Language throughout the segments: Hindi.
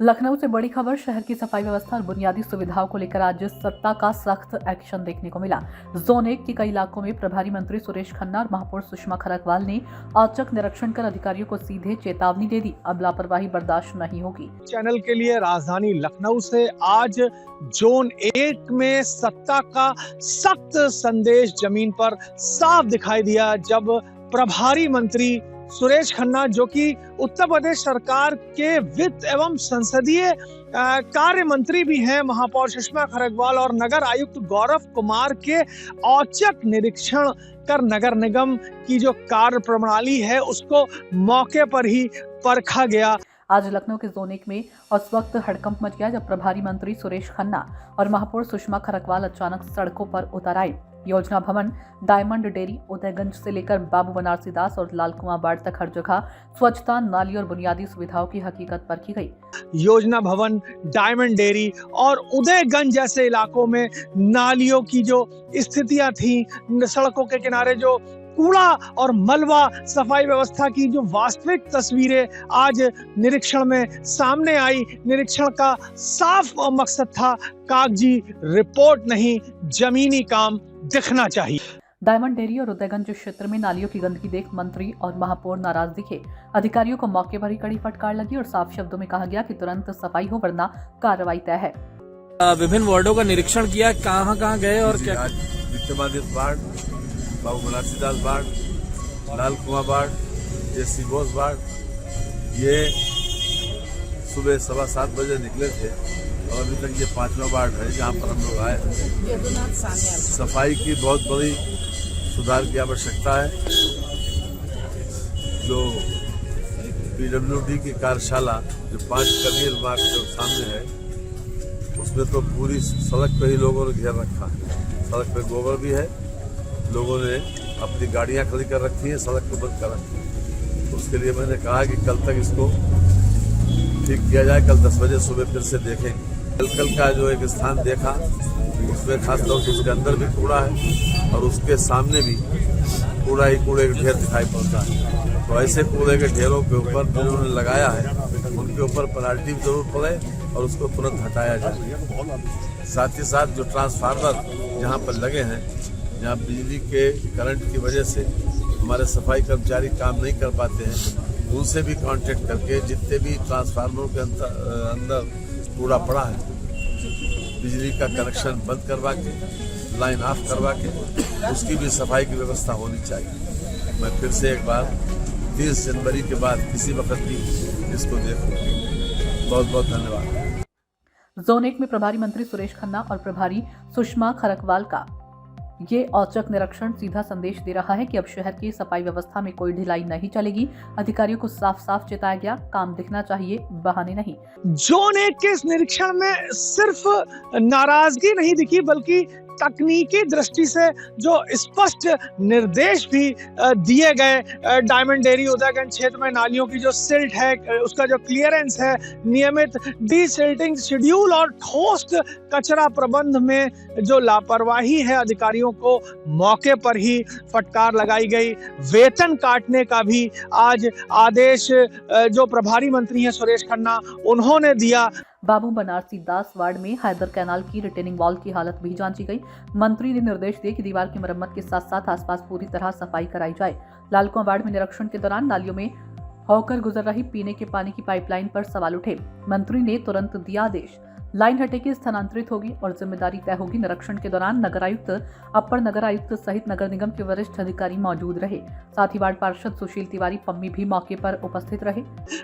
लखनऊ से बड़ी खबर। शहर की सफाई व्यवस्था और बुनियादी सुविधाओं को लेकर आज सत्ता का सख्त एक्शन देखने को मिला। जोन 1 के कई इलाकों में प्रभारी मंत्री सुरेश खन्ना और महापौर सुषमा खरकवाल ने औचक निरीक्षण कर अधिकारियों को सीधे चेतावनी दे दी। अब लापरवाही बर्दाश्त नहीं होगी। चैनल के लिए राजधानी लखनऊ से आज जोन 1 में सत्ता का सख्त संदेश जमीन पर साफ दिखाई दिया, जब प्रभारी मंत्री सुरेश खन्ना, जो कि उत्तर प्रदेश सरकार के वित्त एवं संसदीय कार्य मंत्री भी हैं, महापौर सुषमा खरकवाल और नगर आयुक्त गौरव कुमार के औचक निरीक्षण कर नगर निगम की जो कार्य प्रणाली है उसको मौके पर ही परखा गया। आज लखनऊ के जोन 1 में उस वक्त हड़कंप मच गया जब प्रभारी मंत्री सुरेश खन्ना और महापौर सुषमा खरकवाल अचानक सड़कों पर उतर आए। योजना भवन, डायमंड डेयरी, उदयगंज से लेकर बाबू बनारसी दास और लाल कुआं बाड़ तक हर जगह स्वच्छता, नाली और बुनियादी सुविधाओं की हकीकत परखी गई। योजना भवन, डायमंड डेयरी और उदयगंज जैसे इलाकों में नालियों की जो स्थितियां थी, सड़कों के किनारे जो कूड़ा और मलबा, सफाई व्यवस्था की जो वास्तविक तस्वीरें आज निरीक्षण में सामने आई। निरीक्षण का साफ मकसद था कागजी रिपोर्ट नहीं, जमीनी काम दिखना चाहिए। डायमंड डेयरी और उदयगंज क्षेत्र में नालियों की गंदगी देख मंत्री और महापौर नाराज दिखे। अधिकारियों को मौके पर ही कड़ी फटकार लगी और साफ शब्दों में कहा गया कि तुरंत सफाई हो वरना कार्रवाई तय है। विभिन्न वार्डों का निरीक्षण किया, कहाँ गए और क्या? बाबू बनारसी दास बाड़, लाल कुआं बाड़, जेसी बोस बाड़, ये सुबह 7:15 बजे निकले थे और अभी तक ये 5वां वार्ड है जहाँ पर हम लोग आए हैं। सफाई की बहुत बड़ी सुधार की आवश्यकता है। जो PWD की कार्यशाला जो 5 कबीर बाग के सामने है, उसमें तो पूरी सड़क पे ही लोगों ने घेर रखा है। सड़क पे गोबर भी है, लोगों ने अपनी गाड़ियां खड़ी कर रखी है, सड़क को बंद कर रखी है। तो उसके लिए मैंने कहा कि कल तक इसको ठीक किया जाए। कल 10 बजे सुबह फिर से देखेंगे। कल का जो एक स्थान देखा, उसमें खासतौर से उसके अंदर भी कूड़ा है और उसके सामने भी कूड़ा ही कूड़े के ढेर दिखाई पड़ता है। तो ऐसे कूड़े के ढेरों के ऊपर जो उन्होंने लगाया है उनके ऊपर पेनाल्टी भी जरूर पड़े और उसको तुरंत हटाया जाए। साथ ही साथ जो ट्रांसफार्मर जहाँ पर लगे हैं, जहाँ बिजली के करंट की वजह से हमारे सफाई कर्मचारी काम नहीं कर पाते हैं, उनसे भी कांटेक्ट करके जितने भी ट्रांसफार्मरों के अंदर कूड़ा पड़ा है, बिजली का कनेक्शन बंद करवा के, लाइन ऑफ करवा के उसकी भी सफाई की व्यवस्था होनी चाहिए। मैं फिर से एक बार 30 जनवरी के बाद किसी वक्त भी इसको देखूँ। बहुत बहुत धन्यवाद। जोन 1 में प्रभारी मंत्री सुरेश खन्ना और प्रभारी सुषमा खरकवाल का ये औचक निरीक्षण सीधा संदेश दे रहा है कि अब शहर की सफाई व्यवस्था में कोई ढिलाई नहीं चलेगी। अधिकारियों को साफ साफ चेताया गया, काम दिखना चाहिए, बहाने नहीं। जोन 1 के इस निरीक्षण में सिर्फ नाराजगी नहीं दिखी, बल्कि तकनीकी दृष्टि से जो स्पष्ट निर्देश भी दिए गए। डायमंड डेयरी उदयगंज क्षेत्र में नालियों की जो सिल्ट है, उसका जो क्लियरेंस है, नियमित डीसिल्टिंग शेड्यूल और ठोस कचरा प्रबंध में जो लापरवाही है, अधिकारियों को मौके पर ही फटकार लगाई गई। वेतन काटने का भी आज आदेश जो प्रभारी मंत्री हैं सुरेश खन्ना, उन्होंने दिया। बाबू बनारसी दास वार्ड में हैदर कैनाल की रिटेनिंग वॉल की हालत भी जांची गई। मंत्री ने निर्देश दिए कि दीवार की मरम्मत के साथ साथ आसपास पूरी तरह सफाई कराई जाए। लाल कुआं वार्ड में निरीक्षण के दौरान नालियों में होकर गुजर रही पीने के पानी की पाइपलाइन पर सवाल उठे। मंत्री ने तुरंत दिया आदेश, लाइन हटेगी, स्थानांतरित होगी और जिम्मेदारी तय होगी। निरीक्षण के दौरान नगर आयुक्त, अपर नगर आयुक्त सहित नगर निगम के वरिष्ठ अधिकारी मौजूद रहे। साथ ही वार्ड पार्षद सुशील तिवारी पम्मी भी मौके पर उपस्थित रहे।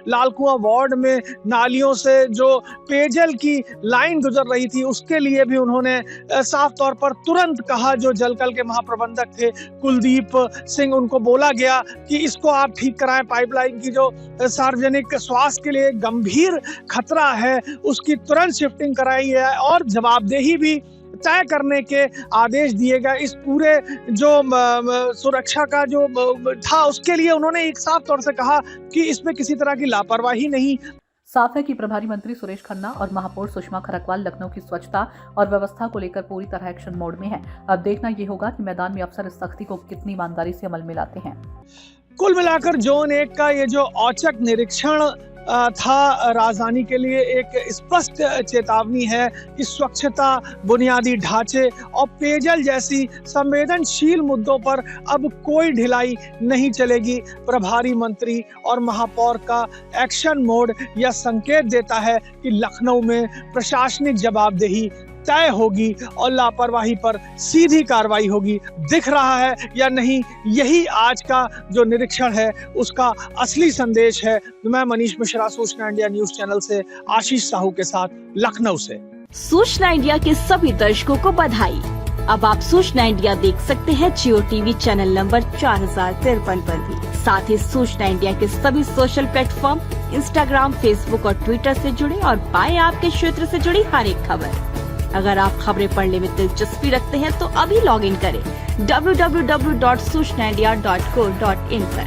लाल कुआं वार्ड में नालियों से जो पेयजल की लाइन गुजर रही थी, उसके लिए भी उन्होंने साफ तौर पर तुरंत कहा। जो जलकल के महाप्रबंधक थे कुलदीप सिंह, उनको बोला गया कि इसको आप ठीक कराएं। पाइपलाइन की जो सार्वजनिक स्वास्थ्य के लिए गंभीर खतरा है, उसकी तुरंत शिफ्टिंग कराई है और जवाबदेही भी तय करने के आदेश दिए गए। इस पूरे जो सुरक्षा का जो था, उसके लिए उन्होंने एक साफ तौर से कहा कि इसमें किसी तरह की लापरवाही नहीं। साफ है कि प्रभारी मंत्री सुरेश खन्ना और महापौर सुषमा खरकवाल लखनऊ की स्वच्छता और व्यवस्था को लेकर पूरी तरह एक्शन मोड में है। अब देखना ये होगा कि मैदान में अफसर इस सख्ती को कितनी ईमानदारी से अमल में लाते हैं। कुल मिलाकर जोन 1 का ये जो औचक निरीक्षण था राजधानी के लिए एक स्पष्ट चेतावनी है कि स्वच्छता, बुनियादी ढांचे और पेयजल जैसी संवेदनशील मुद्दों पर अब कोई ढिलाई नहीं चलेगी। प्रभारी मंत्री और महापौर का एक्शन मोड यह संकेत देता है कि लखनऊ में प्रशासनिक जवाबदेही तय होगी और लापरवाही पर सीधी कार्रवाई होगी। दिख रहा है या नहीं, यही आज का जो निरीक्षण है उसका असली संदेश है। मैं मनीष मिश्रा, सूचना इंडिया न्यूज चैनल से आशीष साहू के साथ लखनऊ से। सूचना इंडिया के सभी दर्शकों को बधाई। अब आप सूचना इंडिया देख सकते हैं जियो टीवी चैनल नंबर 4053 पर भी। साथ ही सूचना इंडिया के सभी सोशल प्लेटफॉर्म इंस्टाग्राम, फेसबुक और ट्विटर से जुड़े और पाएं आपके क्षेत्र से जुड़ी हर एक खबर। अगर आप खबरें पढ़ने में दिलचस्पी रखते हैं तो अभी लॉग इन करें www.सूचनाindia.co.in पर।